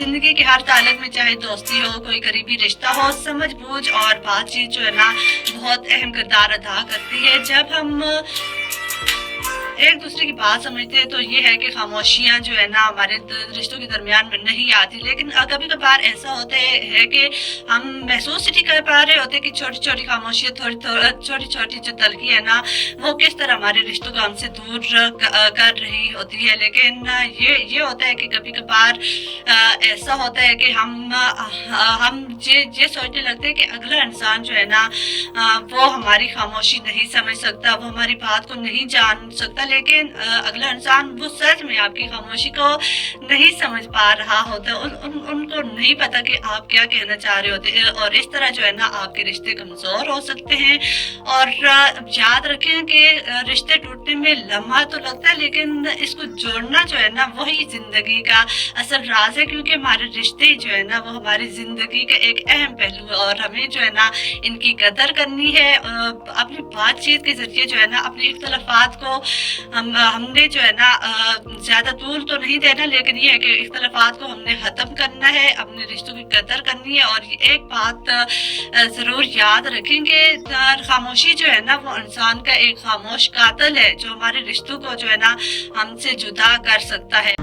जिंदगी के हर ताल्लुक में, चाहे दोस्ती हो, कोई करीबी रिश्ता हो, समझ बूझ और बातचीत जो है ना बहुत अहम किरदार अदा करती है। जब हम एक दूसरे की बात समझते हैं तो ये है कि खामोशियाँ जो है ना हमारे रिश्तों के दरमियान में नहीं आती, लेकिन कभी कभार ऐसा होता है कि हम महसूस ही नहीं कर पा रहे होते कि छोटी छोटी खामोशियाँ, छोटी छोटी जो तलखी है ना वो किस तरह हमारे रिश्तों को हमसे दूर कर रही होती है। लेकिन ये होता है कि कभी कभार ऐसा होता है कि हम ये सोचने लगते हैं कि अगला इंसान जो है ना वो हमारी खामोशी नहीं समझ सकता, वो हमारी बात को नहीं जान सकता, लेकिन अगला इंसान वो सच में आपकी खामोशी को नहीं समझ पा रहा होता, उनको नहीं पता कि आप क्या कहना चाह रहे होते हैं, और इस तरह जो है ना आपके रिश्ते कमज़ोर हो सकते हैं। और याद रखें कि रिश्ते टूटने में लम्हा तो लगता है, लेकिन इसको जोड़ना जो है ना वही ज़िंदगी का असल राज है, क्योंकि हमारे रिश्ते जो है ना वो हमारी ज़िंदगी का एक अहम पहलू है, और हमें जो है ना इनकी कदर करनी है। अपनी बातचीत के ज़रिए जो है ना अपने इख्तलाफात को हमने जो है ना ज़्यादा दूर तो नहीं देना, लेकिन ये है कि इख्तलाफात को हमने ख़त्म करना है, अपने रिश्तों की कदर करनी है। और एक बात ज़रूर याद रखेंगे, खामोशी जो है ना वो इंसान का एक खामोश कातिल है, जो हमारे रिश्तों को जो है ना हमसे जुदा कर सकता है।